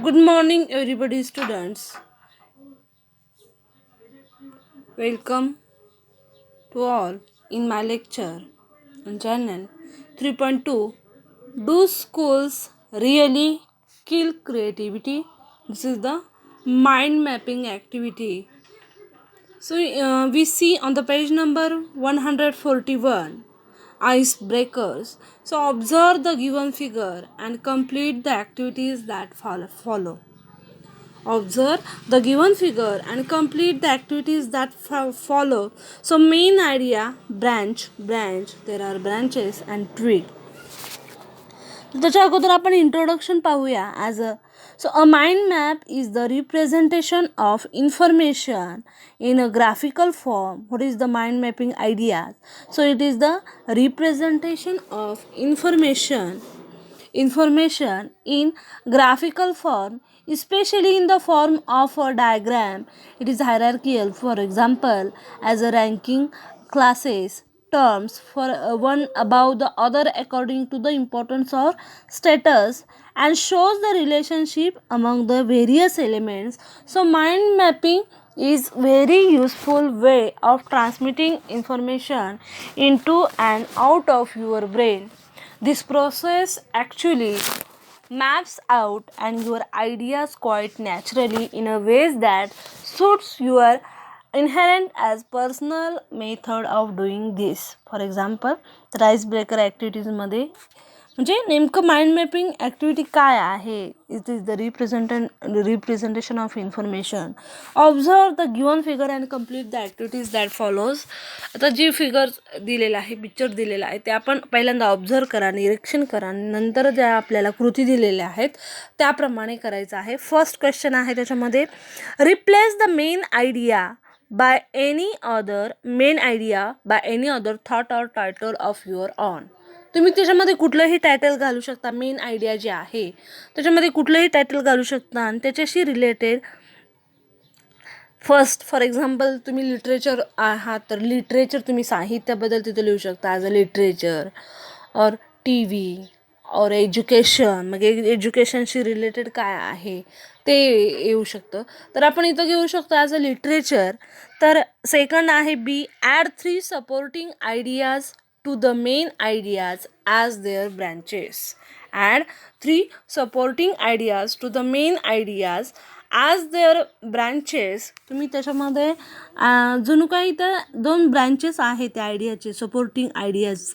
Good morning, everybody, students. Welcome to all in my lecture on channel 3.2. Do schools really kill creativity? This is the mind mapping activity. So we see on the page number 141 icebreakers. So observe the given figure and complete the activities that follow. Observe the given figure and complete the activities that follow. So main idea, branch, there are branches and tree. त्याच्या अगोदर आपण introduction पाहूया. So a mind map is the representation of information in a graphical form. What is the mind mapping idea? So it is the representation of information in graphical form, especially in the form of a diagram. It is hierarchical, for example, as a ranking classes terms for one above the other according to the importance or status, and shows the relationship among the various elements. So mind mapping is very useful way of transmitting information into and out of your brain. This process actually maps out and your ideas quite naturally in a ways that suits your inherent as personal method of doing this. For example, the icebreaker activities मध्ये म्हणजे नेमकं mind mapping activity काय आहे? It is the representation of information. Observe the given figure and complete the activities that follows. आता जी figure दिलेला आहे, picture दिलेला आहे, ते आपण पहिल्यांदा ऑब्झर्व करा, निरीक्षण करा, नंतर ज्या आपल्याला कृती दिलेल्या आहेत त्याप्रमाणे करायचं आहे. फर्स्ट क्वेश्चन आहे त्याच्यामध्ये, replace the main idea by any other thought or title of your own. तुम्ही त्याच्यामध्ये कुठलंही टायटल घालू शकता. मेन आयडिया जे आहे त्याच्यामध्ये कुठलंही टायटल घालू शकता आणि त्याच्याशी रिलेटेड. फर्स्ट फॉर एक्झाम्पल तुम्ही लिटरेचर आहात तर लिटरेचर तुम्ही साहित्याबद्दल तिथे लिहू शकता ॲज अ लिटरेचर और टी व्ही और एज्युकेशन. मग एज्युकेशनशी रिलेटेड काय आहे ते येऊ शकतं. तर आपण इथं घेऊ शकतो ॲज अ लिटरेचर. तर सेकंड आहे B, add 3 supporting ideas to the main ideas as their branches. Add 3 supporting ideas to the main ideas as their branches. तुम्ही त्याच्यामध्ये जणू काही तर 2 ब्रँचेस आहेत त्या आयडियाचे, सपोर्टिंग आयडियाज.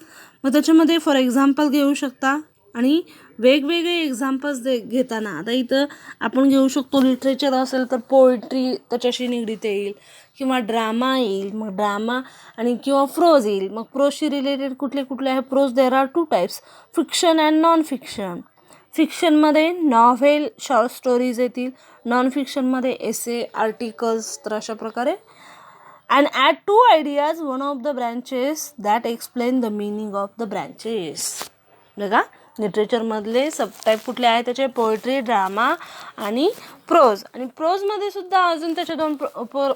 मग त्याच्यामध्ये फॉर एक्झाम्पल घेऊ शकता आणि वेगवेगळे एक्झाम्पल्स घेताना आता इथं आपण घेऊ शकतो. लिटरेचर असेल तर पोएट्री त्याच्याशी निगडीत येईल किंवा ड्रामा येईल. मग ड्रामा आणि किंवा प्रोज येईल. मग प्रोजशी रिलेटेड कुठले आहे prose? There are 2 types, fiction and non fiction. फिक्शनमध्ये नॉव्हेल, शॉर्ट स्टोरीज येतील. नॉन फिक्शनमध्ये एसे, आर्टिकल्स. तर अशा प्रकारे. And add 2 ideas one of the branches that explain the meaning of the branches. बघा लिटरेचरमधले सबटाईप कुठले आहे त्याचे? पोएट्री, ड्रामा आणि प्रोज. आणि प्रोजमध्ये सुद्धा अजून त्याचे 2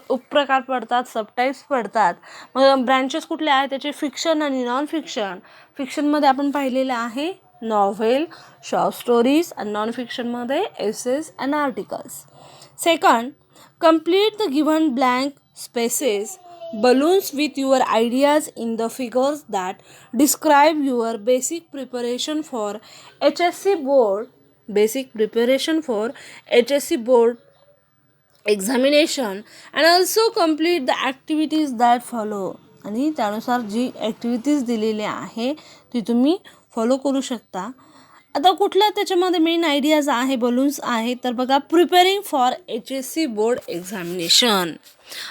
उपप्रकार पडतात, सबटाईप्स पडतात. मग ब्रँचेस कुठले आहेत त्याचे? फिक्शन आणि नॉन फिक्शन. फिक्शनमध्ये आपण पाहिलेलं आहे नॉव्हेल, शॉर्ट स्टोरीज, आणि नॉन फिक्शनमध्ये essays and articles. Second, complete the given blank spaces balloons with your ideas in the figures that describe your basic preparation for HSC board examination, and also complete the activities that follow. आणि त्यानुसार जी activities दिलेली आहे ती तुम्ही follow करू शकता. आता कुठला त्याच्यामध्ये मेन आयडियाज आहे, बलून्स आहे तर बघा, preparing for HSC board examination.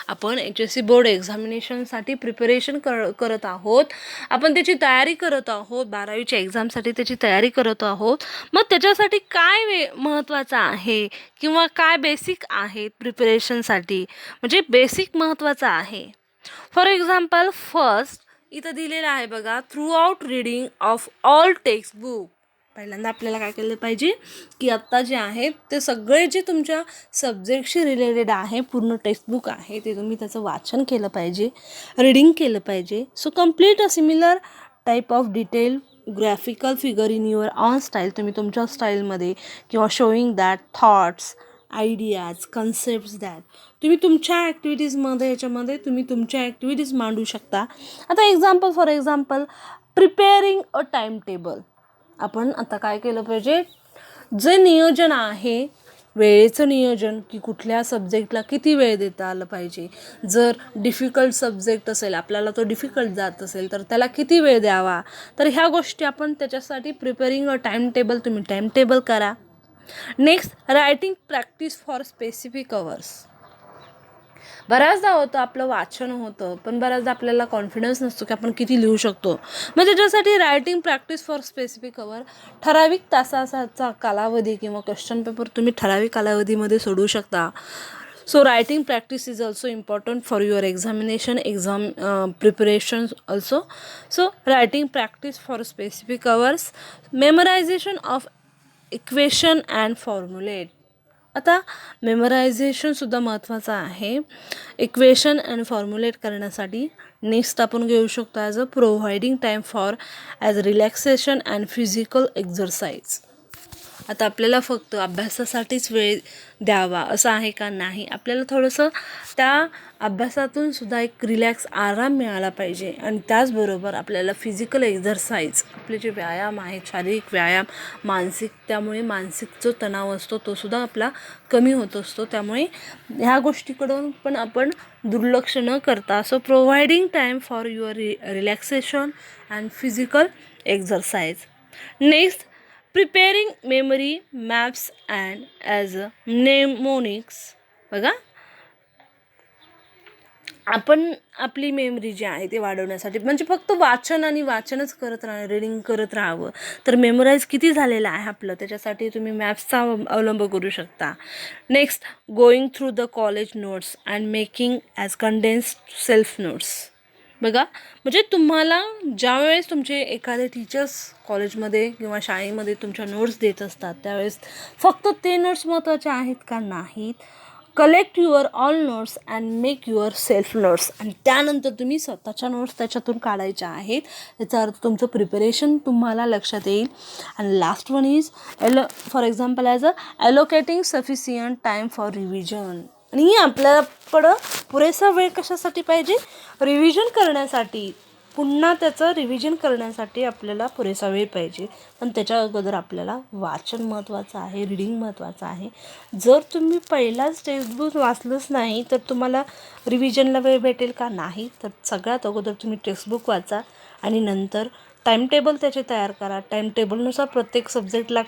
आपण HSC बोर्ड एक्झामिनेशनसाठी प्रिपरेशन करत आहोत. आपण त्याची तयारी करत आहोत. 12वीच्या एक्झामसाठी त्याची तयारी करत आहोत. मग त्याच्यासाठी काय महत्त्वाचं आहे किंवा काय बेसिक आहे प्रिपरेशनसाठी, म्हणजे बेसिक महत्त्वाचं आहे. फॉर एक्झाम्पल फर्स्ट इथं दिलेलं आहे बघा, through out reading of all text book. पहिल्यांदा आपल्याला काय केलं पाहिजे की आत्ता जे आहेत ते सगळे जे तुमच्या सब्जेक्टशी रिलेटेड आहे, पूर्ण टेक्स्टबुक आहे, ते तुम्ही त्याचं वाचन केलं पाहिजे, रीडिंग केलं पाहिजे. So complete a similar type of detail graphical figure in your own style, तुम्ही तुमच्या स्टाईलमध्ये, किंवा showing that thoughts, ideas, concepts that तुम्ही तुमच्या ॲक्टिव्हिटीजमध्ये याच्यामध्ये तुम्ही तुमच्या ॲक्टिव्हिटीज मांडू शकता. आता for example preparing a time table. आपण आता काय केलं पाहिजे, जे नियोजन आहे, वेळेचं नियोजन, की कुठल्या सब्जेक्टला किती वेळ देता आलं पाहिजे. जर डिफिकल्ट सब्जेक्ट असेल, आपल्याला तो डिफिकल्ट जात असेल, तर त्याला किती वेळ द्यावा. तर ह्या गोष्टी आपण त्याच्यासाठी प्रिपेअरिंग अ टाईम टेबल, तुम्ही टाईम टेबल करा. Next, writing practice for specific hours. बऱ्याचदा होतं आपलं वाचन होतं, पण बऱ्याचदा आपल्याला कॉन्फिडन्स नसतो की आपण किती लिहू शकतो. मग त्याच्यासाठी writing practice for specific our, ठराविक तासाचा कालावधी किंवा क्वेश्चन पेपर तुम्ही ठराविक कालावधीमध्ये सोडवू शकता. So writing practice is also important for your exam preparation also. So writing practice for specific hours. Memorisation of equation and formulate. आता मेमरायझेशनसुद्धा महत्त्वाचं आहे इक्वेशन अँड फॉर्म्युलेट करण्यासाठी. नेक्स्ट आपण घेऊ शकतो as a providing time for as relaxation and physical exercise. आता आपल्याला फक्त अभ्यासासाठीच वेळ द्यावा असं आहे का, नाही. आपल्याला थोडंसं त्या अभ्यासातून सुद्धा एक रिलॅक्स आराम मिळाला पाहिजे. आणि त्याचबरोबर आपल्याला फिजिकल एक्झरसाइज, आपले जे व्यायाम आहेत, शारीरिक व्यायाम, त्यामुळे मानसिक जो तणाव असतो तो सुद्धा आपला कमी होत असतो. त्यामुळे ह्या गोष्टीकडून पण आपण दुर्लक्ष न करता, so providing time for your relaxation and physical exercise. Next, preparing memory maps and as a mnemonics. बघा, आपण आपली मेमरी जी आहे ते वाढवण्यासाठी, म्हणजे फक्त वाचनच करत राहा, रीडिंग करत राहावं, तर मेमोराईज किती झालेलं आहे आपलं, त्याच्यासाठी तुम्ही मॅप्सचा अवलंब करू शकता. Next, going through the college notes and making as condensed self notes. बघा, म्हणजे तुम्हाला ज्यावेळेस तुमचे एखादे टीचर्स कॉलेजमध्ये किंवा शाळेमध्ये तुमच्या नोट्स देत असतात, त्यावेळेस फक्त ते नोट्स महत्त्वाचे आहेत का, नाहीत. Collect your all notes and make your self notes. आणि त्यानंतर तुम्ही स्वतःच्या नोट्स त्याच्यातून काढायच्या आहेत. याचा अर्थ तुमचं प्रिपरेशन तुम्हाला लक्षात येईल. आणि last one is for example as a allocating sufficient time for revision. आणि आपल्याकडं पुरेसा वेळ कशासाठी पाहिजे, रिव्हिजन करण्यासाठी. पुन्हा त्याचं रिव्हिजन करण्यासाठी आपल्याला पुरेसा वेळ पाहिजे. पण त्याच्या अगोदर आपल्याला वाचन महत्त्वाचं आहे, रीडिंग महत्त्वाचं आहे. जर तुम्ही पहिलाच टेक्स्टबुक वाचलंच नाही तर तुम्हाला रिव्हिजनला वेळ भेटेल का, नाही. तर सगळ्यात अगोदर तुम्ही टेक्स्टबुक वाचा आणि नंतर टाईमटेबल त्याचे तयार करा. टाईमटेबलनुसार प्रत्येक सब्जेक्टला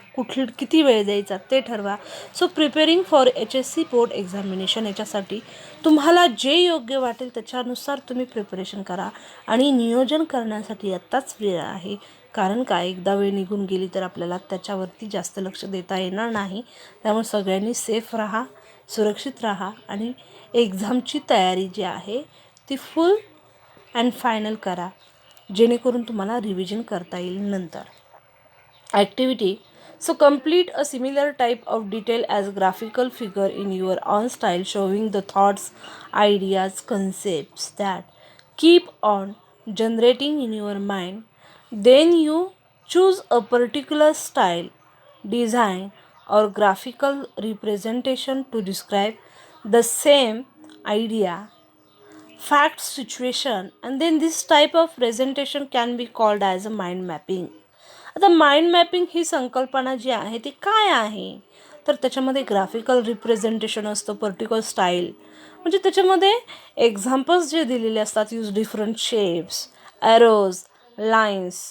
किती वेळ द्यायचा ते ठरवा. So preparing for HSC board examination, याच्यासाठी तुम्हाला जे योग्य वाटेल त्याच्यानुसार तुम्ही प्रिपरेशन करा. आणि नियोजन करण्यासाठी आत्ताच वेळ आहे. कारण काय, एकदा वेळ निघून गेली तर आपल्याला त्याच्यावरती जास्त लक्ष देता येणार नाही. त्यामुळे सगळ्यांनी सेफ राहा, सुरक्षित राहा आणि एक्झामची तयारी जी आहे ती फुल अँड फायनल करा, जेणेकरून तुम्हाला रिव्हिजन करता येईल नंतर. Activity. So complete a similar type of detail as graphical figure in your own style, showing the thoughts, ideas, concepts that keep on generating in your mind. Then you choose a particular style, design, or graphical representation to describe the same idea, fact, situation, and then this type of presentation can be called as a mind mapping. आता mind mapping ही संकल्पना जी आहे ती काय आहे, तर त्याच्यामध्ये ग्राफिकल रिप्रेझेंटेशन असतं, पर्टिक्युलर स्टाईल, म्हणजे त्याच्यामध्ये एक्झाम्पल्स जे दिलेले असतात, use different shapes, arrows, lines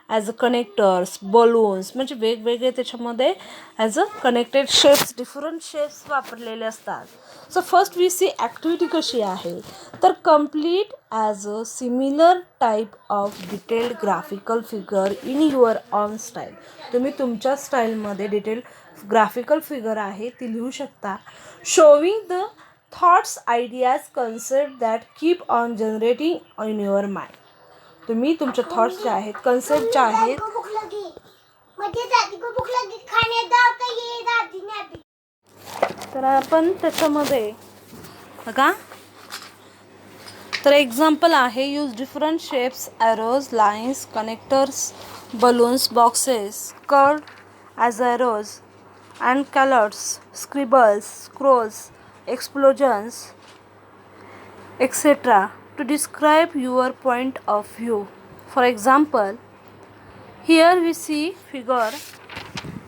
as a connectors, balloons, म्हणजे वेगवेगळे त्याच्यामध्ये as a connected shapes, different shapes वापरलेले असतात. So first we see activity कशी आहे, तर complete as a similar type of detailed graphical figure in your own style. तुम्ही तुमच्या स्टाईलमध्ये डिटेल्ड ग्राफिकल फिगर आहे ती लिहू शकता. Showing the thoughts, ideas, concept that keep on generating in your mind. तुम्ही तुमचे थॉट्स जे आहेत, कन्सेप्ट जे आहेत, तर आपण त्याच्यामध्ये बघा, तर एक्झाम्पल आहे use different shapes, arrows, lines, connectors, balloons, boxes, curved as arrows, and colors, scribbles, scrolls, explosions, etc. to describe your point of view. For example, here we see figure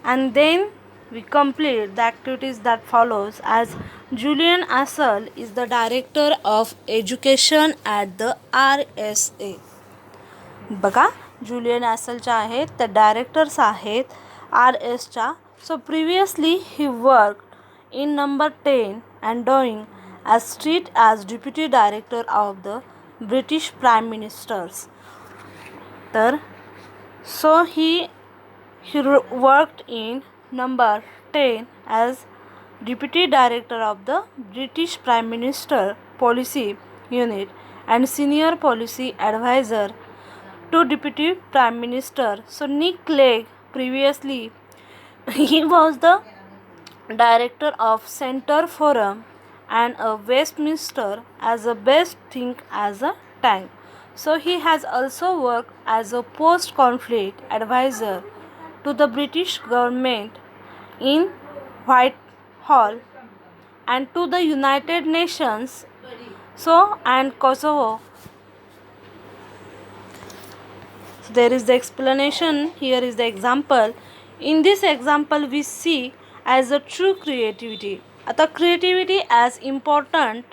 and then we complete the activities that follows as Julian Astle is the director of education at the RSA. बघा Julian ॲसलच्या आहेत त्या directors आहेत RSच्या. So previously he work in number 10 and doing as street as deputy director of the British prime ministers. तर so he worked in number 10 as Deputy Director of the British Prime Minister Policy Unit and Senior Policy Advisor to Deputy Prime Minister. So Nick Clegg previously he was the Director of Centre Forum and a Westminster as a best think as a tank. So he has also worked as a post-conflict advisor to the British government in Whitehall and to the United Nations and Kosovo. So there is the explanation, here is the example. In this example we see as a true creativity. आता creativity as important.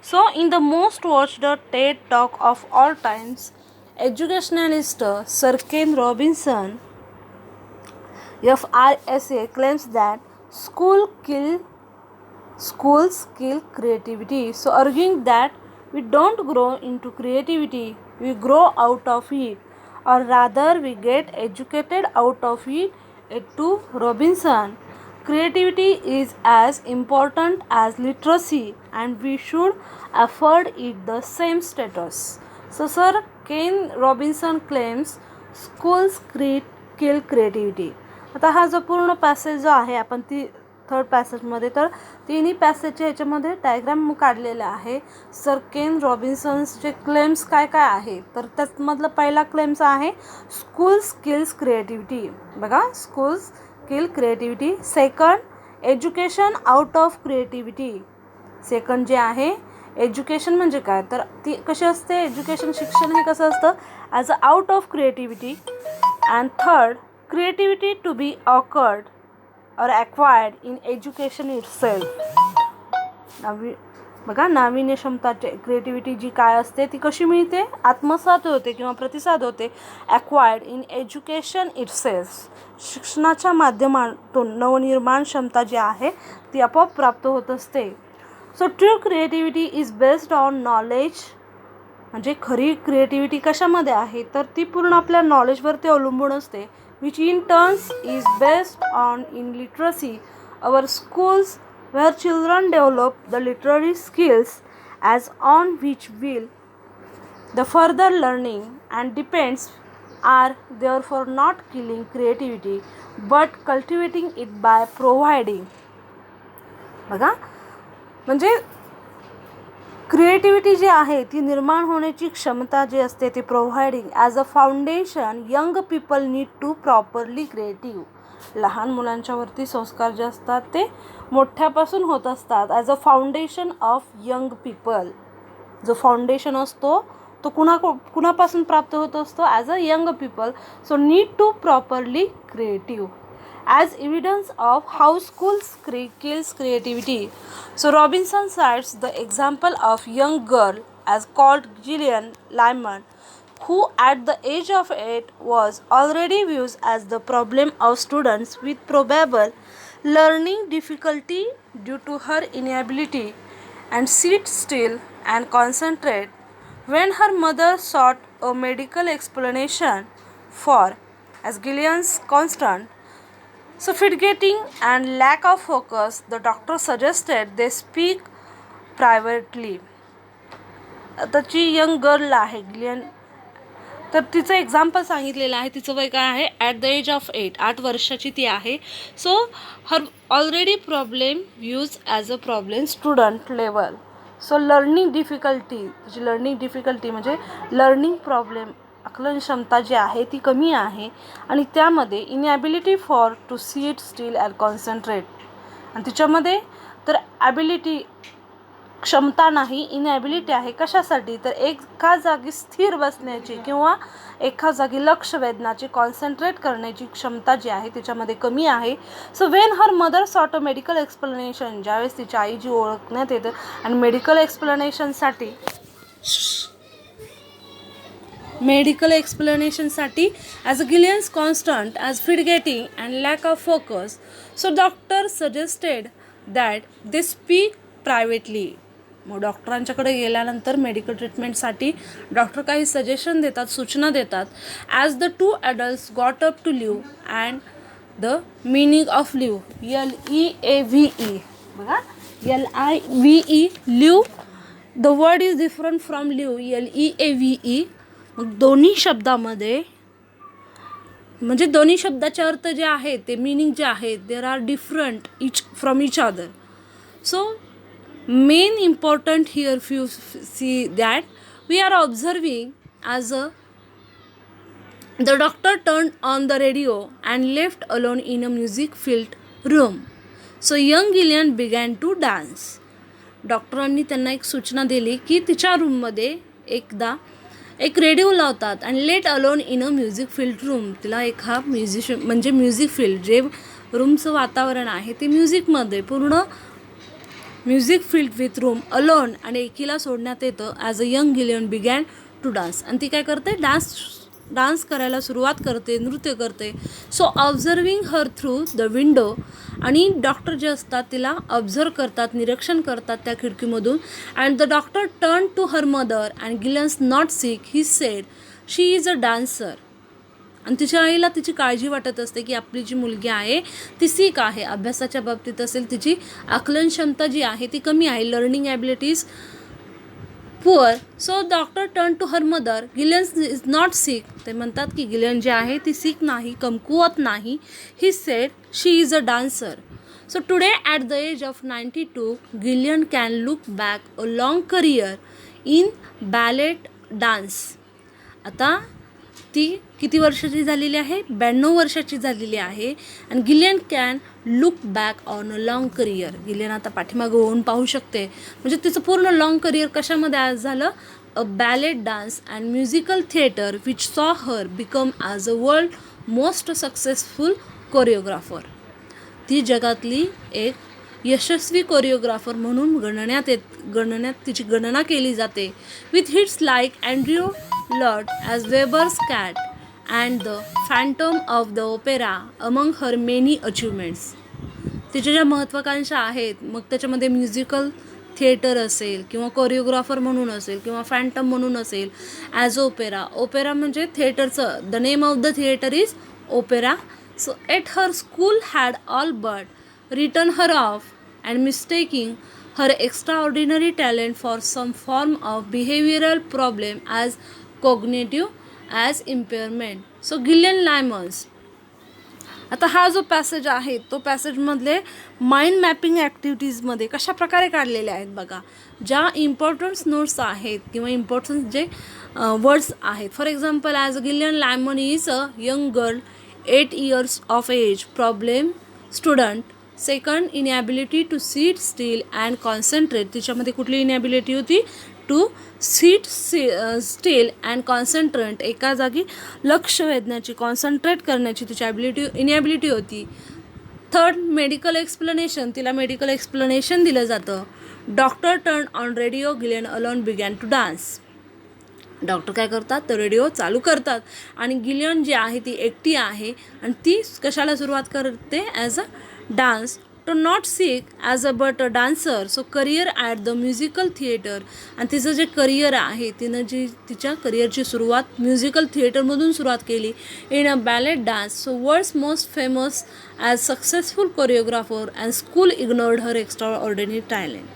So in the most watched TED talk of all times, educationalist Sir Ken Robinson FRSA claims that schools kill creativity. So arguing that we don't grow into creativity, we grow out of it, or rather we get educated out of it. To Robinson, creativity is as important as literacy and we should afford it the same status. So Sir Ken Robinson claims schools kill creativity. आता हा जो पूर्ण passage जो आहे आपण ती third पॅसेजमध्ये तर तिन्ही पॅसेजच्या ह्याच्यामध्ये डायग्राम काढलेला आहे. सर केन रॉबिन्सनचे क्लेम्स काय काय आहे तर त्यामधला पहिला क्लेम्स आहे स्कूल्स किल्स क्रिएटिव्हिटी. बघा schools kill creativity. Second education out of creativity. Second जे आहे एज्युकेशन म्हणजे काय तर ती कशी असते एज्युकेशन शिक्षण हे कसं असतं as a out of creativity. And third creativity to be occurred or acquired in education itself. बघा नाविन्य क्षमताचे क्रिएटिव्हिटी जी काय असते ती कशी मिळते आत्मसात होते किंवा प्रतिसाद होते acquired in education itself. शिक्षणाच्या माध्यमातून नवनिर्माण क्षमता जी आहे ती आपोआप प्राप्त होत असते. So true creativity is based on knowledge. म्हणजे खरी क्रिएटिव्हिटी कशामध्ये आहे तर ती पूर्ण आपल्या नॉलेजवरती अवलंबून असते. which in turn is based on in literacy. Our schools where children develop the literary skills as on which will the further learning and depends are therefore not killing creativity but cultivating it by providing. बघा म्हणजे creativity जी आहे ती निर्माण होण्याची क्षमता जी असते ती providing as a foundation young people need to properly creative. लहान मुलांच्यावरती संस्कार जे असतात ते मोठ्यापासून होत असतात as a foundation of young people. जो फाउंडेशन असतो तो कुणापासून प्राप्त होत असतो as a young people. So need to properly creative as evidence of how schools kills creativity. So Robinson cites the example of young girl as called Gillian Lyman, who at the age of 8 was already viewed as the problem of students with probable learning difficulty due to her inability and sit still and concentrate when her mother sought a medical explanation for as Gillian's constant so fidgeting and lack of focus, the doctor suggested they speak privately. आताची young girl आहे Gillian तर तिचं example सांगितलेलं आहे. तिचं वय काय आहे ॲट द एज ऑफ 8. 8 वर्षाची ती आहे. So her already problem views as a problem student level. So learning difficulty तिची लर्निंग डिफिकल्टी म्हणजे लर्निंग प्रॉब्लेम आकलन क्षमता जी आहे ती कमी आहे आणि त्यामध्ये inability for to sit still and concentrate, आणि तिच्यामध्ये तर ॲबिलिटी क्षमता नाही, इनॅबिलिटी आहे. कशासाठी? तर एका जागी स्थिर बसण्याची किंवा एका जागी लक्ष वेधण्याची, कॉन्सन्ट्रेट करण्याची क्षमता जी आहे तिच्यामध्ये कमी आहे. So when her mother sought a medical explanation, ज्यावेळेस तिची आई जी ओळखण्यात येतं आणि मेडिकल एक्सप्लेनेशनसाठी as a Gillian's constant as fidgeting and lack of focus, so doctor suggested that they speak privately. मग डॉक्टरांच्याकडे गेल्यानंतर मेडिकल ट्रीटमेंटसाठी डॉक्टर काही सजेशन देतात, सूचना देतात. As the two adults got up to leave and the meaning of leave, LEAVE, बघा LIVE, live, the word is different from leave, LEAVE. मग दोन्ही शब्दामध्ये म्हणजे दोन्ही शब्दाचे अर्थ जे आहेत ते मिनिंग जे आहेत there are different from each other. So main important here if you see that we are observing as the doctor turned on the radio and left alone in a music filled room. So young Gillian began to dance. डॉक्टरांनी त्यांना एक सूचना दिली की तिच्या रूममध्ये एकदा एक रेडिओ लावतात आणि let alone in a music field room. तिला एका म्युझिक फील्ड, जे रूमचं वातावरण आहे ते म्युझिकमध्ये पूर्ण music filled with room alone आणि एकीला सोडण्यात येतं. As a young Gillian began to dance, आणि ती काय करते? डान्स करायला सुरुवात करते, नृत्य करते. So observing her through the window, आणि डॉक्टर जे असतात तिला ऑब्झर्व करतात, निरीक्षण करतात त्या खिडकीमधून. And the doctor turn to her mother and Gillian's not sick, he said she is a dancer. आणि तिच्या आईला तिची काळजी वाटत असते की आपली जी मुलगी आहे ती सीक आहे, अभ्यासाच्या बाबतीत असेल तिची आकलन क्षमता जी आहे ती कमी आहे, learning abilities poor. So doctor turn to her mother, Gillian is not sick, ते म्हणतात की गिलियन जी आहे ती सिक नाही, कमकुवत नाही. He said she is a dancer. So today at the age of 92 Gillian can look back a long career in ballet dance. आता ती किती वर्षाची झालेली आहे? 92 वर्षाची झालेली आहे. आणि Gillian can look back on a long career, Gillian आता पाठीमागं होऊन पाहू शकते. म्हणजे तिचं पूर्ण लाँग करियर कशामध्ये आज झालं? A ballet dance and musical theatre which saw her become as a world most successful choreographer. ती जगातली एक यशस्वी कोरिओग्राफर म्हणून गणण्यात तिची गणना केली जाते. With hits like Andrew Lord as Weber's cat and the Phantom of the opera among her many achievements. तिच्या ज्या महत्त्वाकांक्षा आहेत, मग त्याच्यामध्ये म्युझिकल थिएटर असेल किंवा कोरिओग्राफर म्हणून असेल किंवा फॅन्टम म्हणून असेल. ॲज ओपेरा म्हणजे थिएटरचं, the name of the theatre is opera. So at her school had all but return her off and mistaking her extraordinary talent for some form of behavioral problem as cognitive as impairment. So Gillian Lyons. आता हा जो passage आहे तो पॅसेजमधले mind mapping ॲक्टिव्हिटीजमध्ये कशा प्रकारे काढलेले आहेत बघा. ज्या इम्पॉर्टन्स नोट्स आहेत किंवा इम्पॉर्टन्स जे वर्ड्स आहेत. For example as Gillian Lyman is a young girl 8 years of age, problem student. Second, inability to sit still and concentrate. तिच्यामध्ये कुठली इनॅबिलिटी होती? To sit still and concentrate, एका जागी लक्ष वेधण्याची, कॉन्सन्ट्रेट करण्याची तिची इनॅबिलिटी होती. थर्ड, मेडिकल एक्सप्लेनेशन, तिला मेडिकल एक्सप्लेनेशन दिलं जातं. Doctor turn on radio, Gillian alone began to dance. Doctor काय करतात? तर रेडिओ चालू करतात आणि गिलियन जी आहे ती एकटी आहे आणि ती कशाला सुरुवात करते? As a dance. To not sick as a but a dancer. So career at the musical theatre. आणि तिचं जे करिअर आहे तिनं तिच्या करिअरची सुरुवात म्युझिकल थिएटरमधून सुरुवात केली in a ballet dance. So world's most famous as successful choreographer and school ignored her extraordinary talent.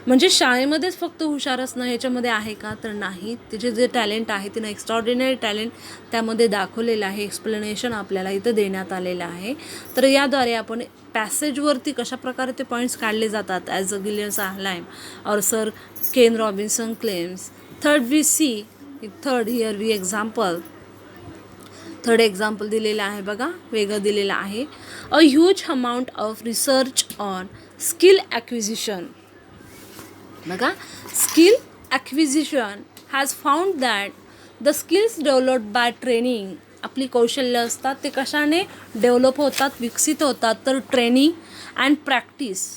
म्हणजे शाळेमध्येच फक्त हुशार असणं ह्याच्यामध्ये आहे का? तर नाही. तिचे जे टॅलेंट आहे तिनं एक्स्ट्राऑर्डिनरी टॅलेंट त्यामध्ये दाखवलेलं आहे. एक्सप्लेनेशन आपल्याला इथं देण्यात आलेलं आहे. तर याद्वारे आपण पॅसेजवरती कशा प्रकारे ते पॉईंट्स काढले जातात ॲज अ गिलियन लायम और sir Ken Robinson claims. Third, we see third here we example. Third example दिलेलं आहे बघा, वेगळं दिलेलं आहे. A huge amount of research on skill acquisition. बघा, skill acquisition has found that the skills developed by training. आपली कौशल्य असतात ते कशाने डेव्हलप होतात, विकसित होतात, तर ट्रेनिंग अँड प्रॅक्टिस.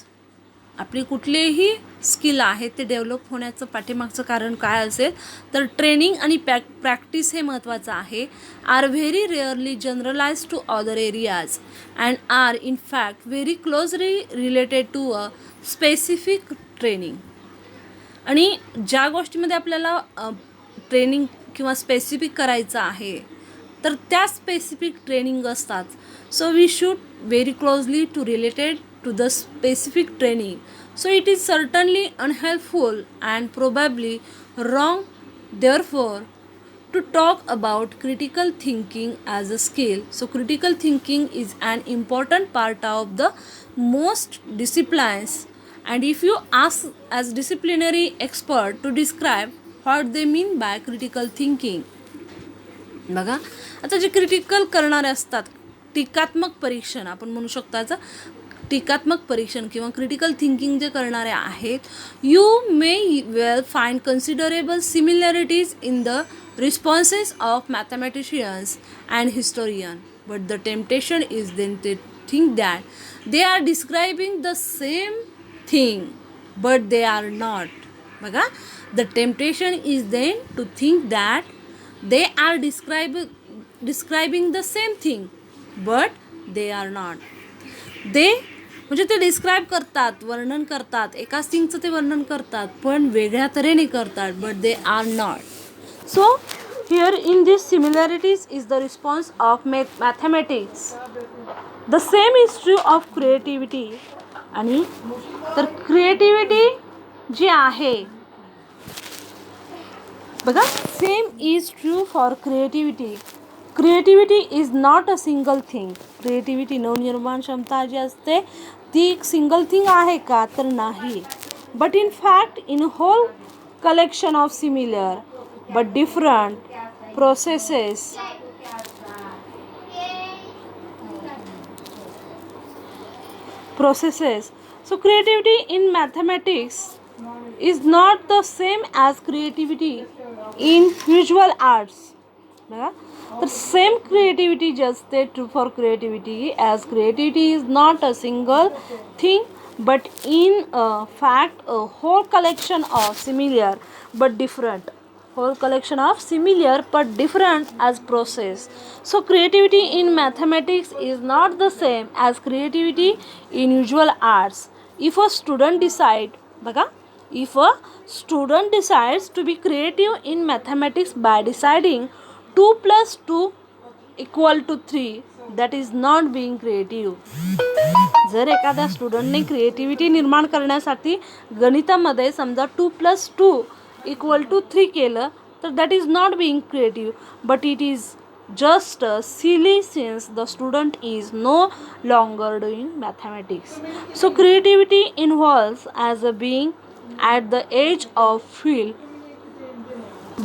आपली कुठलेही स्किल आहे ते डेव्हलप होण्याचं पाठीमागचं कारण काय असेल तर ट्रेनिंग आणि प्रॅक्टिस हे महत्त्वाचं आहे. Are very rarely generalise to other areas and are in fact very closely related to a specific training. आणि ज्या गोष्टीमध्ये आपल्याला ट्रेनिंग किंवा स्पेसिफिक करायचं आहे तर त्या स्पेसिफिक ट्रेनिंग असतात. So we should very closely to related to the specific training. So it is certainly unhelpful and probably wrong therefore to talk about critical thinking as a skill. So critical thinking is an important part of the most disciplines, and if you ask as disciplinary expert to describe what they mean by critical thinking. बघा, आता जे critical करणारे असतात, टीकात्मक परीक्षण आपण म्हणू शकतो. याचं टीकात्मक परीक्षण किंवा क्रिटिकल थिंकिंग जे करणारे आहेत, you may well find considerable similarities in the responses of mathematicians and historian, but the temptation is then to think that they are describing the same thing but they are not. बघा, the temptation is then to think that they are describing the same thing but they are not. They म्हणजे ते describe करतात, वर्णन करतात, एकाच थिंगचं ते वर्णन करतात पण वेगळ्या तऱ्हेने करतात, but they are not. So here in this similarities is the response of mathematics. The same is true of creativity. आणि तर क्रिएटिव्हिटी जी आहे बघा, same is true for creativity. Creativity is not a single thing. Creativity Navnirman क्षमता जी असते ती एक single thing आहे का, तर नाही. But in fact in whole collection of similar but different processes. So creativity in mathematics is not the same as creativity in visual arts. बघा, तर सेम क्रिएटिव्हिटी जे असते true for creativity, as creativity is not a single thing but in fact a whole collection of similar but different. Whole collection of similar but different as process. So creativity in mathematics is not the same as creativity in visual arts. If a student decide, बघा, if a student decides to be creative in mathematics by deciding 2 plus 2 equal to 3, that is not being creative. जर एखाद्या स्टुडंटने creativity निर्माण करण्यासाठी गणितामध्ये समजा 2 plus 2 equal to 3 केलं तर that is not being creative, but it is just silly since the student is no longer doing mathematics. So creativity involves as a being at the edge of field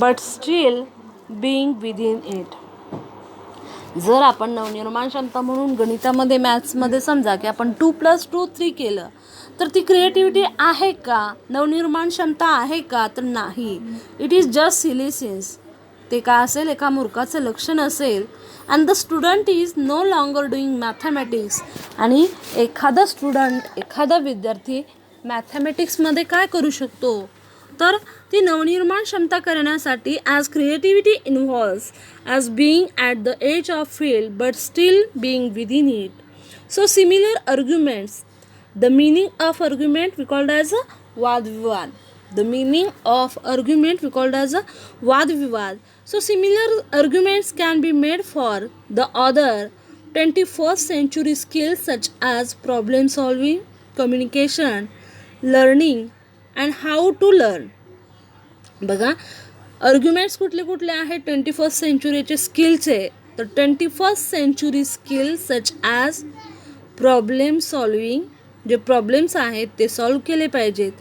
but still being within it. जर आपण नवनिर्माण क्षमता म्हणून गणितामध्ये मॅथ्समध्ये समजा की आपण 2 plus 2 3 केलं तर ती क्रिएटिव्हिटी आहे का, नवनिर्माण क्षमता आहे का, तर नाही. It is just silly sins. ते काय असेल, एका मूर्खाचं लक्षण असेल. And the student is no longer doing mathematics. आणि एखादा स्टुडंट, एखादा विद्यार्थी मॅथमॅटिक्समध्ये काय करू शकतो, तर ती नवनिर्माण क्षमता करण्यासाठी as creativity involves as being at the age of field but still being within it. So similar arguments. The meaning of argument we called as a वादविवाद. The meaning of argument we called as a वाद-विवाद. So similar arguments can be made for the other 21st century skills such as problem solving, communication, learning and how to learn. बघा, arguments कुठले कुठले आहेत 21st सेंचुरीचे स्किलचे, तर 21st century skills such as problem solving, जे problems आहेत ते solve केले पाहिजेत.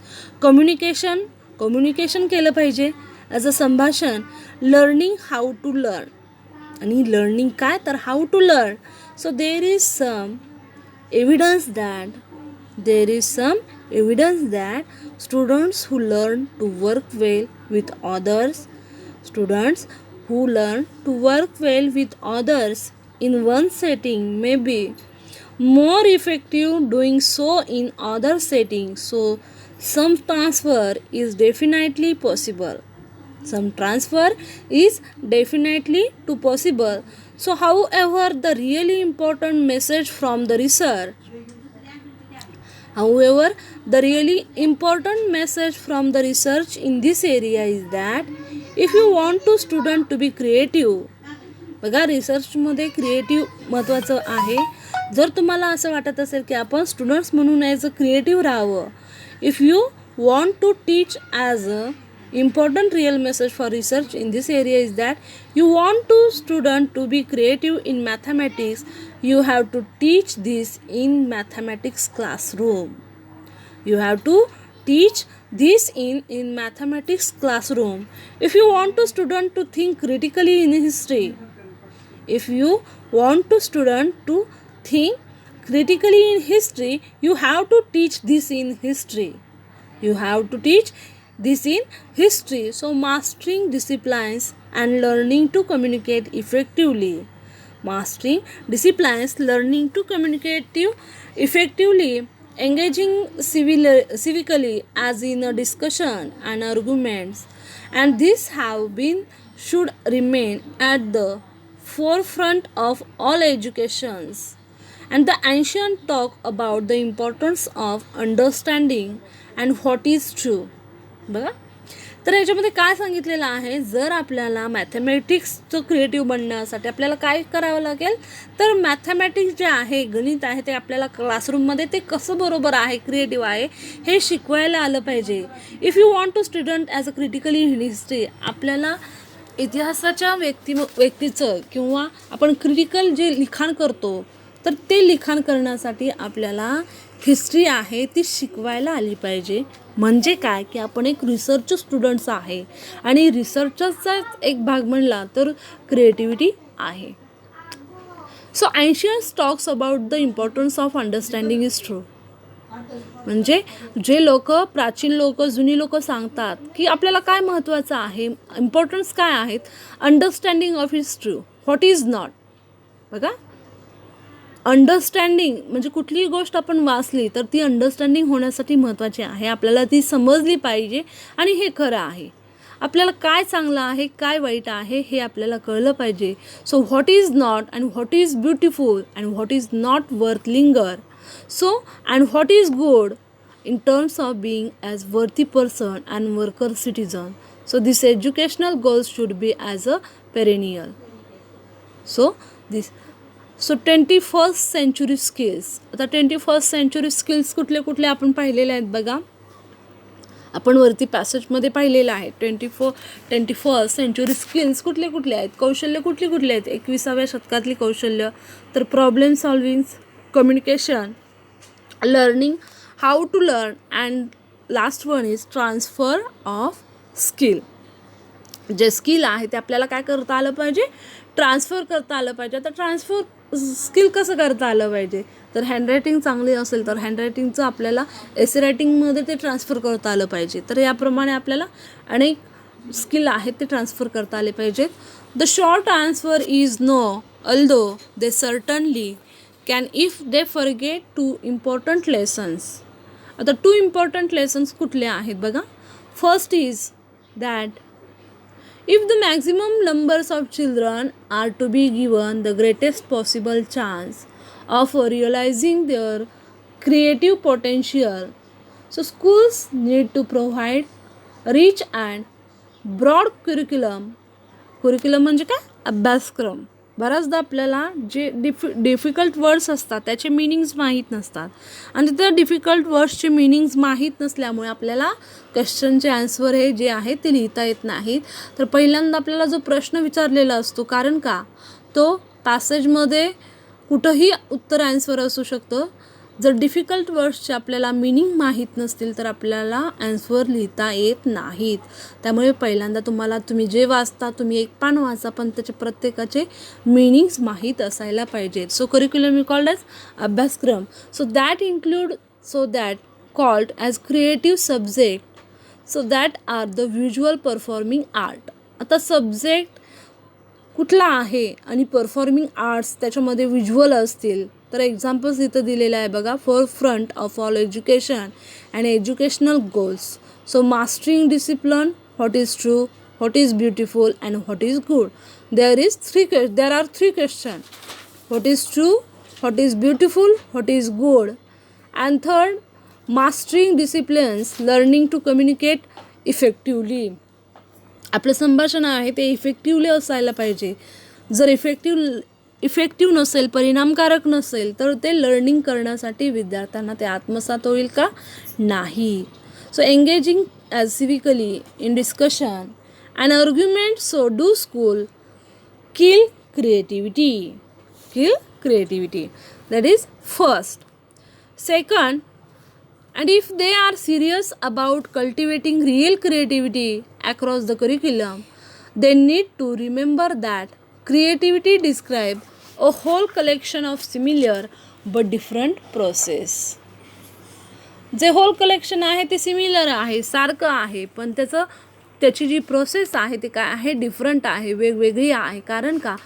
कम्युनिकेशन केलं पाहिजे. ॲज अ संभाषण लर्निंग हाऊ टू लर्न. आणि लर्निंग काय तर how to learn. So there is some evidence that students who learn to work well with others in one setting may be more effective doing so in other settings. So some transfer is definitely possible. So however, the really important message from the research in this area is that if you want to student to be creative, बघा रिसर्चमध्ये creative महत्त्वाचं आहे. जर तुम्हाला असं वाटत असेल की आपण स्टुडंट्स म्हणून ॲज अ क्रिएटिव्ह राहावं, if you want to teach as a important real message for research in this area is that you want to student to be creative in mathematics, you have to teach this in mathematics classroom. If you want to student to think critically in history, you have to teach this in history. So mastering disciplines and learning to communicate effectively, engaging civically as in a discussion and arguments, and this should remain at the forefront of all educations. And the ancient talk about the importance of understanding and what is true. बघा, तर याच्यामध्ये काय सांगितलेलं आहे, जर आपल्याला मॅथमॅटिक्सचं creative बनण्यासाठी आपल्याला काय करावं लागेल, तर मॅथमॅटिक्स जे आहे, गणित आहे, ते आपल्याला क्लासरूममध्ये ते कसं बरोबर आहे, क्रिएटिव्ह आहे, हे शिकवायला आलं पाहिजे. If you want to student as a critically in history, आपल्याला इतिहासाच्या व्यक्तीचं किंवा आपण क्रिटिकल जे लिखाण करतो, तर ते लिखाण करण्यासाठी आपल्याला हिस्ट्री आहे ती शिकवायला आली पाहिजे. म्हणजे काय की आपण एक रिसर्च स्टुडंट्स आहे आणि रिसर्चचा एक भाग म्हणला तर क्रिएटिव्हिटी आहे. So ancient talks about the importance of understanding is true. म्हणजे जे लोक, प्राचीन लोक, जुनी लोक सांगतात की आपल्याला काय महत्त्वाचं आहे, इम्पॉर्टन्स काय आहेत, understanding of is true, what is not. बघा, अंडरस्टँडिंग म्हणजे कुठलीही गोष्ट आपण वाचली तर ती अंडरस्टँडिंग होण्यासाठी महत्त्वाची आहे. आपल्याला ती समजली पाहिजे आणि हे खरं आहे. आपल्याला काय चांगलं आहे, काय वाईट आहे हे आपल्याला कळलं पाहिजे. So what is not and what is beautiful and what is not worth linger. So and what is good in terms of being as worthy person and worker citizen. So this educational goals should be as a perennial. So 21st century skills. आता 21st century skills कुठले कुठले आपण पाहिलेले आहेत बघा. आपण वरती पॅसेजमध्ये पाहिलेलं आहे. 21st century skills कुठले कुठले आहेत, कौशल्य कुठली कुठले आहेत, 21व्या शतकातली कौशल्य. तर problem solving, communication, learning how to learn, and last one is transfer of skill. जे स्किल आहे ते आपल्याला काय करता आलं पाहिजे, ट्रान्सफर करता आलं पाहिजे. आता ट्रान्सफर स्किल कसं करता आलं पाहिजे, तर हँडरायटिंग चांगली असेल तर हँडरायटिंगचं आपल्याला एसे रायटिंगमध्ये ते ट्रान्सफर करता आलं पाहिजे. तर याप्रमाणे आपल्याला अनेक स्किल आहेत ते ट्रान्सफर करता आले पाहिजेत. The short answer is no, although they certainly can if they forget 2 important lessons. आता 2 important lessons कुठले आहेत बघा. First is that if the maximum numbers of children are to be given the greatest possible chance of realizing their creative potential, so schools need to provide rich and broad curriculum म्हणजे काय, अभ्यासक्रम. बऱ्याचदा आपल्याला जे difficult words असतात त्याचे meanings माहीत नसतात आणि त्या डिफिकल्ट वर्ड्सचे मीनिंग्स माहीत नसल्यामुळे आपल्याला क्वेश्चनचे आन्सर हे जे आहे ते लिहिता येत नाहीत. तर पहिल्यांदा आपल्याला जो प्रश्न विचारलेला असतो, कारण का तो पॅसेजमध्ये कुठंही उत्तर आन्सर असू शकतं, जर डिफिकल्ट वर्ड्सचे आपल्याला मिनिंग माहीत नसतील तर आपल्याला आन्सर लिहिता येत नाहीत. त्यामुळे पहिल्यांदा तुम्ही जे वाचता तुम्ही एक पान वाचा, पण त्याचे प्रत्येकाचे मिनिंग्स माहीत असायला पाहिजेत. So curriculum we called as अभ्यासक्रम. So that called as creative subject. So that are the visual performing art. आता सब्जेक्ट कुठला आहे आणि परफॉर्मिंग आर्ट्स त्याच्यामध्ये व्हिज्युअल असतील तर एक्झाम्पल्स इथं दिलेलं आहे बघा. For front of all education and educational goals. So mastering discipline, what is true, what is beautiful and what is good. There are three question. What is true, what is beautiful, what is good. And third, mastering disciplines, learning to communicate effectively. आपलं संभाषण आहे ते effectively असायला पाहिजे. जर effective नसेल, परिणामकारक नसेल तर ते लर्निंग करण्यासाठी विद्यार्थ्यांना ते आत्मसात होईल का? नाही. So engaging as civically in discussion and argument. So do school kill creativity. That is first. Second, and if they are serious about cultivating real creativity across the curriculum, they need to remember that creativity describes a whole collection of similar but different process. जे hole collection आहे ते similar आहे, सारखं आहे, पण त्याची जी process आहे ते काय आहे? डिफरंट आहे, वेगवेगळी आहे. कारण का?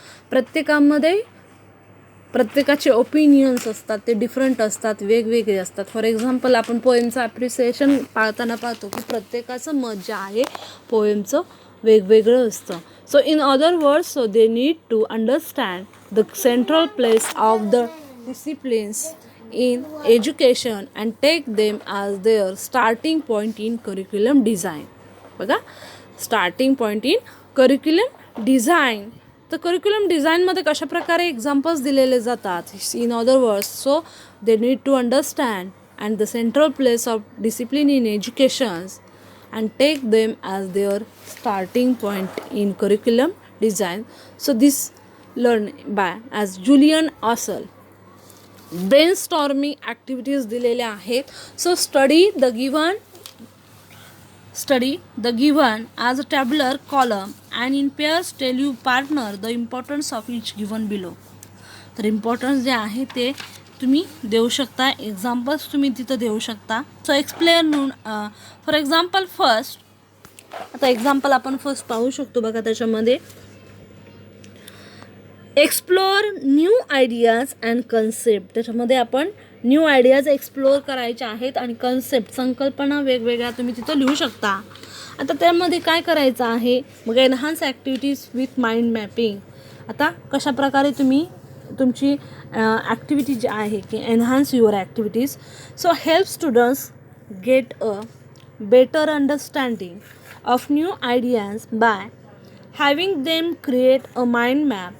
प्रत्येकाचे ओपिनियन्स असतात, ते डिफरंट असतात, वेगवेगळे असतात. फॉर एक्झाम्पल आपण पोएमचं ॲप्रिसिएशन पाळताना पाहतो की प्रत्येकाचं मत जे आहे पोएमचं वेगवेगळं असतं. So in other words, so they need to understand the central place of the disciplines in education and take them as their starting point in curriculum design. बघा, starting point in curriculum design. तर curriculum design मध्ये कशा प्रकारे examples दिलेले जातात? In other words, so they need to understand and the central place of discipline in education and take them as their starting point in curriculum design. So this learned by as Julian Asel. Brainstorming activities दिलेल्या आहेत. So study the given as a tabular column and in pairs tell you partner the importance of each given below. तर importance जे आहे ते तुम्ही देऊ शकता, examples तुम्ही तिथं देऊ शकता. So explain for example first. आता एक्झाम्पल आपण फर्स्ट पाहू शकतो बघा. त्याच्यामध्ये explore new ideas and concept. त्याच्यामध्ये आपण न्यू आयडियाज एक्सप्लोर करायच्या आहेत आणि कन्सेप्ट, संकल्पना वेगवेगळ्या तुम्ही तिथं लिहू शकता. आता त्यामध्ये काय करायचं आहे? मग enhance activities with mind mapping. आता कशाप्रकारे तुम्ही तुमची ॲक्टिव्हिटी जी आहे की enhance your activities. So help students get a better understanding of new ideas by having them create a mind map.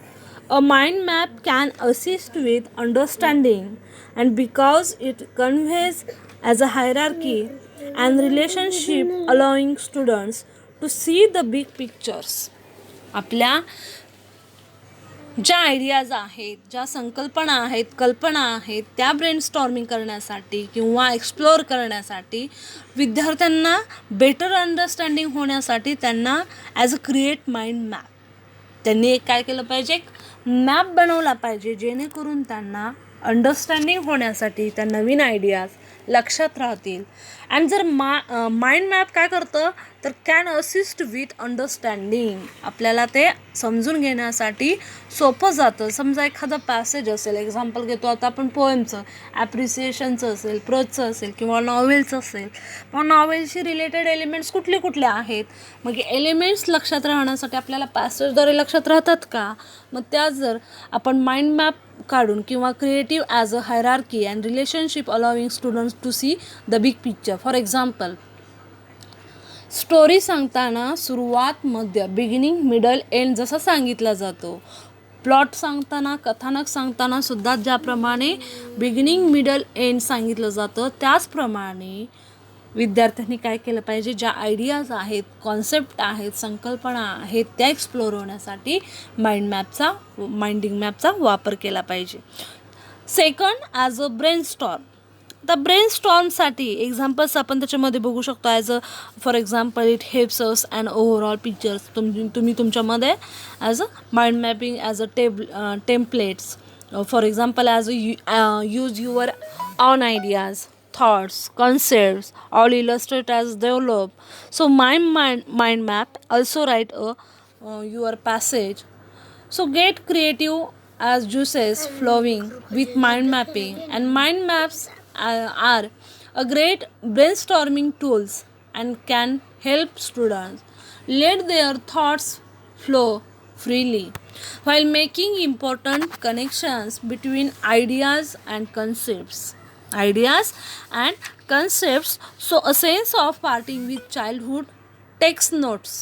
A mind map can assist with understanding and because it conveys as a hierarchy and relationship allowing students to see the big pictures. आपल्या ज्या ideas आहेत, ज्या संकल्पना आहेत, कल्पना आहेत, त्या brainstorming करण्यासाठी किंवा एक्सप्लोअर करण्यासाठी विद्यार्थ्यांना बेटर अंडरस्टँडिंग होण्यासाठी त्यांना as a create mind map त्यांनी एक काय केलं पाहिजे? मॅप बनवला पाहिजे, जेणेकरून त्यांना अंडरस्टँडिंग होण्यासाठी त्या नवीन आयडियाज लक्षात राहतील. आणि जर माइंड मॅप काय करतं तर कॅन असिस्ट विथ अंडरस्टँडिंग. आपल्याला ते समजून घेण्यासाठी सोपं जातं. समजा एखादा पॅसेज असेल, एक्झाम्पल घेतो आता आपण पोएमचं, ॲप्रिसिएशनचं असेल, प्रोजचं असेल किंवा नॉवेलचं असेल. मग नॉवेलशी रिलेटेड एलिमेंट्स कुठले आहेत? मग एलिमेंट्स लक्षात राहण्यासाठी आपल्याला पॅसेजद्वारे लक्षात राहतात का? मग त्यात जर आपण माइंड मॅप काढून किंवा creative as a hierarchy and relationship allowing students to see the big picture. For example, story सांगताना सुरुवात, मध्य, बिगिनिंग, मिडल, एंड जसा सांगितला जातो. प्लॉट सांगताना, कथानक सांगताना सुद्धा ज्याप्रमाणे बिगिनिंग, मिडल, एंड सांगितलं जातं त्याचप्रमाणे विद्यार्थ्यांनी काय केलं पाहिजे? ज्या आयडियाज आहेत, कॉन्सेप्ट आहेत, संकल्पना आहेत त्या एक्सप्लोर होण्यासाठी माइंडिंग मॅपचा वापर केला पाहिजे. Second, as a brainstorm. आता ब्रेनस्टॉर्मसाठी एक्झाम्पल्स आपण त्याच्यामध्ये बघू शकतो. As a for example it helps us and overall pictures. तुम्ही तुमच्यामध्ये as a mind mapping as a templates for example as a use your own ideas, thoughts, concepts, all illustrate as develop. So my mind map also write your passage. So get creative as juices flowing with mind mapping, and mind maps are a great brainstorming tools and can help students let their thoughts flow freely while making important connections between ideas and concepts. So a sense of parting with childhood takes notes.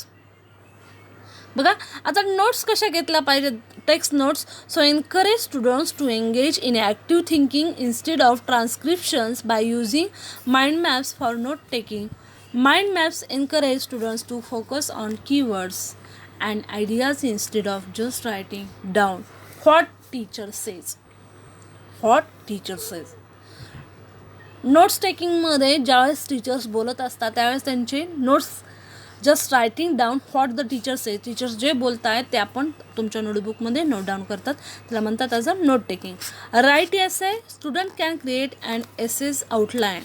बघा आता notes कशा घेतल्या पाहिजेत, text notes. So encourage students to engage in active thinking instead of transcriptions by using mind maps for note taking. Mind maps encourage students to focus on keywords and ideas instead of just writing down what teacher says. Notes टेकिंगमध्ये ज्यावेळेस teachers बोलत असतात त्यावेळेस त्यांचे notes just writing down what the teacher say. Teachers जे बोलत आहेत ते आपण तुमच्या नोटबुकमध्ये नोट डाऊन करतात, त्याला म्हणतात as a note taking. Write essay. Student can create and essays outline.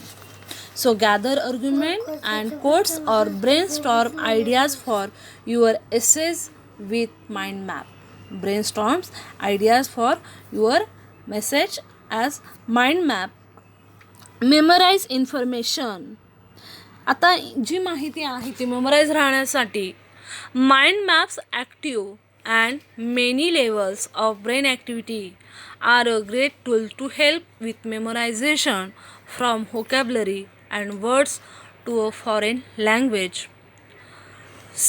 So gather argument and quotes or brainstorm ideas for your essays with mind map. Brainstorms ideas for your message as mind map. Memorise information. आता जी माहिती आहे ती memorise राहण्यासाठी mind maps active and many levels of brain activity are a great tool to help with memorisation from vocabulary and words to a foreign language.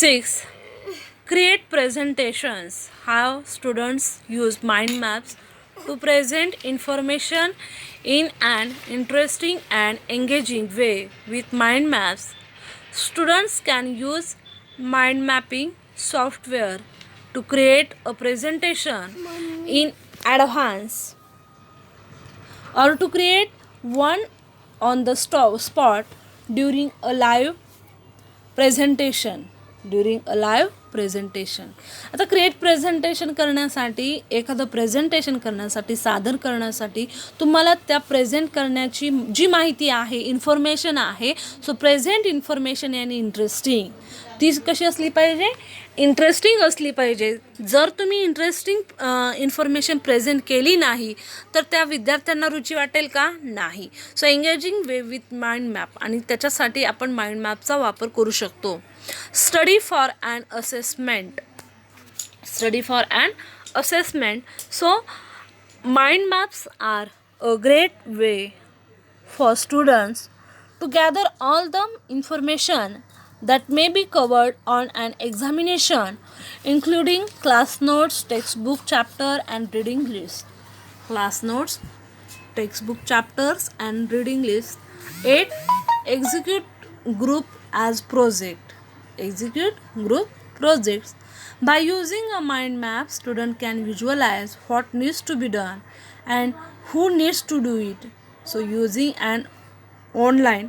6. Create presentations. How students use mind maps to present information in an interesting and engaging way. With mind maps, students can use mind mapping software to create a presentation in advance or to create one on the spot during a live presentation. आता create presentation करण्यासाठी, एखादं presentation करण्यासाठी, सादर करण्यासाठी तुम्हाला त्या present करण्याची जी माहिती आहे, इन्फॉर्मेशन आहे, सो प्रेझेंट इन्फॉर्मेशन आणि इंटरेस्टिंग, ती कशी असली पाहिजे, इंटरेस्टिंग असली पाहिजे. जर तुम्ही इंटरेस्टिंग इन्फॉर्मेशन प्रेझेंट केली नाही तर त्या विद्यार्थ्यांना रुची वाटेल का, नाही. So engaging way with mind map, आणि त्याच्यासाठी आपण माइंड मॅपचा वापर करू शकतो. Study for and assessment. So mind maps are a great way for students to gather all the information that may be covered on an examination, including class notes, textbook chapter and reading list. Class notes, textbook chapters and reading list. 8. Execute group projects. By using a mind map, student can visualize what needs to be done and who needs to do it. So using an online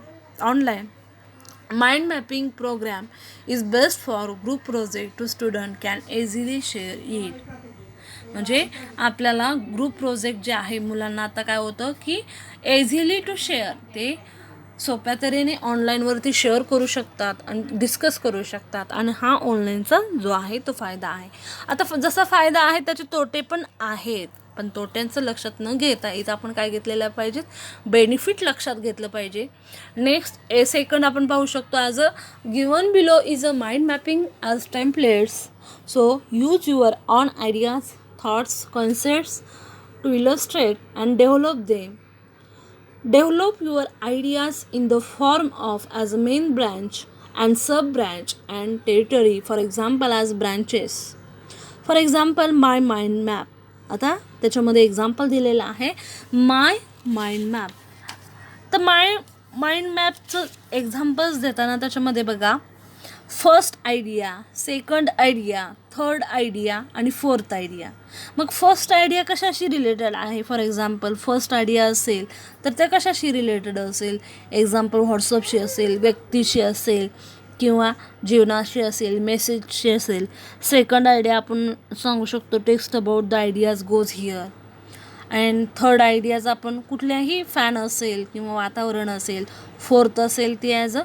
mind mapping program is best for group project to student can easily share it. म्हणजे आपल्याला group project जे आहे मुलांना आता काय होतं की easily to share, ते सोप्या तऱ्हेने ऑनलाईनवरती शेअर करू शकतात आणि डिस्कस करू शकतात, आणि हा ऑनलाईनचा जो आहे तो फायदा आहे. आता जसा फायदा आहे त्याचे तोटे पण आहेत, पण तोट्यांचं लक्षात न घेता इथं आपण काय घेतलेलं पाहिजे, बेनिफिट लक्षात घेतलं पाहिजे. नेक्स्ट सेकंड आपण पाहू शकतो, as a given below is a mind mapping as templates. So use your own ideas, thoughts, concepts to illustrate and develop them. Develop your ideas in the form of as a main branch and sub branch and territory, for example as branches. For example, my mind map. आता त्याच्यामध्ये example दिलेलं आहे माय mind map. तर माय mind मॅपचं examples देताना त्याच्यामध्ये बघा, first idea, second idea, third idea आणि fourth idea. मग फर्स्ट आयडिया कशाशी रिलेटेड आहे? फॉर एक्झाम्पल फर्स्ट आयडिया असेल तर त्या कशाशी रिलेटेड असेल? एक्झाम्पल व्हॉट्सअपशी असेल, व्यक्तीशी असेल किंवा जीवनाशी असेल, मेसेजशी असेल. सेकंड आयडिया आपण सांगू शकतो text about the ideas goes here. And third ideas आपण कुठल्याही फॅन असेल किंवा वातावरण असेल. फोर्थ असेल ती ॲज अ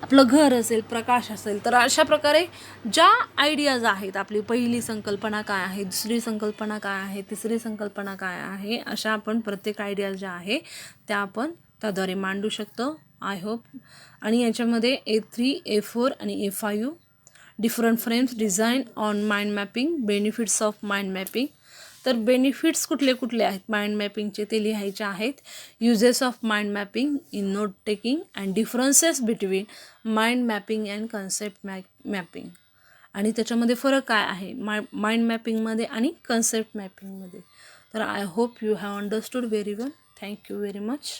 आपलं घर असेल, प्रकाश असेल. तर अशा प्रकारे ज्या आयडियाज आहेत, आपली पहिली संकल्पना काय आहे, दुसरी संकल्पना काय आहे, तिसरी संकल्पना काय आहे, अशा आपण प्रत्येक आयडियाज ज्या आहे त्या आपण त्याद्वारे मांडू शकतो. I hope. आणि याच्यामध्ये A3, A4 आणि A5 different frames design on mind mapping, benefits of mind mapping. तर बेनिफिट्स कुठले कुठले आहेत माइंड मॅपिंगचे ते लिहायचे आहेत. Uses of mind mapping in note taking and differences between mind mapping and concept mapping. आणि त्याच्यामध्ये फरक काय आहे माइंड मॅपिंगमध्ये आणि कन्सेप्ट मॅपिंगमध्ये. तर I hope you have understood very well. Thank you very much.